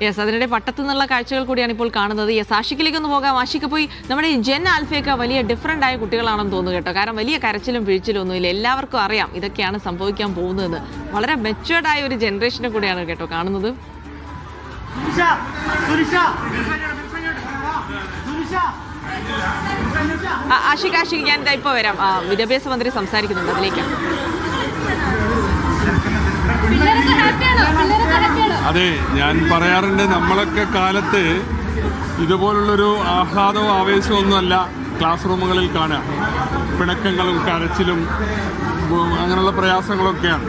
Yes, അതിനിടെ പട്ടത്തു നിന്നുള്ള കാഴ്ചകൾ കൂടിയാണ് ഇപ്പോൾ കാണുന്നത്. യെസ്, ആഷിക്കിലേക്ക് ഒന്ന് പോകാം. ആഷിക്ക് പോയി നമ്മുടെ ഈ ജെൻ ആൽഫയൊക്കെ വലിയ ഡിഫറൻ്റ് ആയ കുട്ടികളാണെന്ന് തോന്നുന്നു കേട്ടോ. കാരണം വലിയ കരച്ചിലും പിഴിച്ചിലും ഒന്നുമില്ല. എല്ലാവർക്കും അറിയാം ഇതൊക്കെയാണ് സംഭവിക്കാൻ പോകുന്നതെന്ന്. വളരെ മെച്ചുവേർഡ് ആയ ഒരു ജനറേഷനെ കൂടിയാണ് കേട്ടോ കാണുന്നത്. ആഷിക്ക് ഞാൻ ഇപ്പോൾ വരാം. വിദ്യാഭ്യാസ മന്ത്രി സംസാരിക്കുന്നുണ്ട്, അതിലേക്ക്. അതെ, ഞാൻ പറയാറുണ്ട്, നമ്മളൊക്കെ കാലത്ത് ഇതുപോലുള്ളൊരു ആഹ്ലാദവും ആവേശവും ഒന്നുമല്ല ക്ലാസ് റൂമുകളിൽ കാണുക. പിണക്കങ്ങളും കരച്ചിലും അങ്ങനെയുള്ള പ്രയാസങ്ങളൊക്കെയാണ്.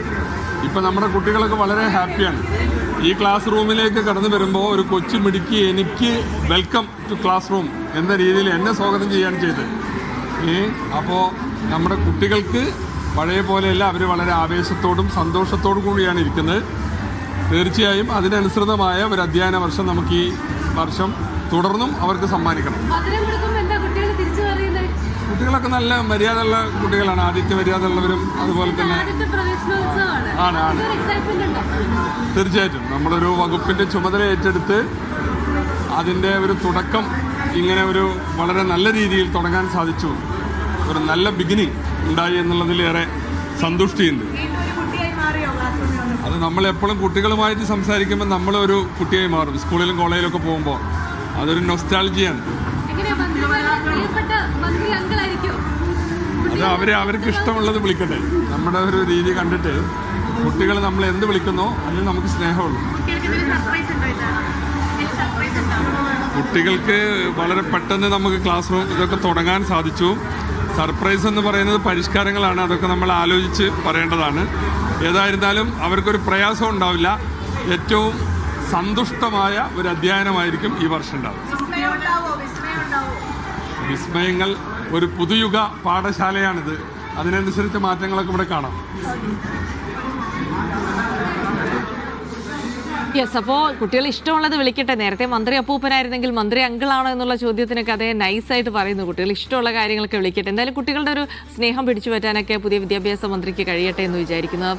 ഇപ്പം നമ്മുടെ കുട്ടികളൊക്കെ വളരെ ഹാപ്പിയാണ്. ഈ ക്ലാസ് റൂമിലേക്ക് കടന്നു വരുമ്പോൾ ഒരു കൊച്ചു മിടുക്കി എനിക്ക് വെൽക്കം ടു ക്ലാസ് റൂം എന്ന രീതിയിൽ എന്നെ സ്വാഗതം ചെയ്യാൻ ചെയ്ത്. അപ്പോൾ നമ്മുടെ കുട്ടികൾക്ക് പഴയ പോലെയല്ല, അവർ വളരെ ആവേശത്തോടും സന്തോഷത്തോടും കൂടിയാണ് ഇരിക്കുന്നത്. തീർച്ചയായും അതിനനുസൃതമായ ഒരു അധ്യയന വർഷം നമുക്ക് ഈ വർഷം തുടർന്നും അവർക്ക് സമ്മാനിക്കണം. കുട്ടികളൊക്കെ നല്ല മര്യാദയുള്ള കുട്ടികളാണ്. ആദ്യത്തെ മര്യാദ ഉള്ളവരും അതുപോലെ തന്നെ ആണ്. തീർച്ചയായിട്ടും നമ്മളൊരു വകുപ്പിൻ്റെ ചുമതല ഏറ്റെടുത്ത് അതിൻ്റെ ഒരു തുടക്കം ഇങ്ങനെ ഒരു വളരെ നല്ല രീതിയിൽ തുടങ്ങാൻ സാധിച്ചു. ഒരു നല്ല ബിഗിനിങ് ഉണ്ടായി എന്നുള്ളതിലേറെ സന്തുഷ്ടിയുണ്ട്. അത് നമ്മളെപ്പോഴും കുട്ടികളുമായിട്ട് സംസാരിക്കുമ്പോൾ നമ്മളൊരു കുട്ടിയായി മാറും. സ്കൂളിലും കോളേജിലൊക്കെ പോകുമ്പോൾ അതൊരു നൊസ്റ്റാൾജിയാണ്. അത് അവർക്ക് ഇഷ്ടമുള്ളത് വിളിക്കട്ടെ. നമ്മുടെ ഒരു രീതി കണ്ടിട്ട് കുട്ടികൾ നമ്മൾ എന്ത് വിളിക്കുന്നോ അതിൽ നമുക്ക് സ്നേഹമുള്ളൂ. കുട്ടികൾക്ക് വളരെ പെട്ടെന്ന് നമുക്ക് ക്ലാസ് റൂം ഇതൊക്കെ തുടങ്ങാൻ സാധിച്ചു. സർപ്രൈസ് എന്ന് പറയുന്നത് പരിഷ്കാരങ്ങളാണ്. അതൊക്കെ നമ്മൾ ആലോചിച്ച് പറയേണ്ടതാണ്. ഏതായിരുന്നാലും അവർക്കൊരു പ്രയാസം ഉണ്ടാവില്ല. ഏറ്റവും സന്തുഷ്ടമായ ഒരു അധ്യയനമായിരിക്കും ഈ വർഷം ഉണ്ടാവുക. വിസ്മയങ്ങൾ ഒരു പുതുയുഗ പാഠശാലയാണിത്. അതിനനുസരിച്ച് മാറ്റങ്ങളൊക്കെ ഇവിടെ കാണാം. യെസ്, അപ്പോൾ കുട്ടികൾ ഇഷ്ടമുള്ളത് വിളിക്കട്ടെ. നേരത്തെ മന്ത്രി അപ്പൂപ്പനായിരുന്നെങ്കിൽ മന്ത്രി അങ്കിളാണോ എന്നുള്ള ചോദ്യത്തിനൊക്കെ അതേ നൈസായിട്ട് പറയുന്നു. കുട്ടികൾ ഇഷ്ടമുള്ള കാര്യങ്ങളൊക്കെ വിളിക്കട്ടെ. എന്തായാലും കുട്ടികളുടെ ഒരു സ്നേഹം പിടിച്ചു പറ്റാനൊക്കെ പുതിയ വിദ്യാഭ്യാസ മന്ത്രിക്ക് കഴിയട്ടെ എന്ന് വിചാരിക്കുന്നു.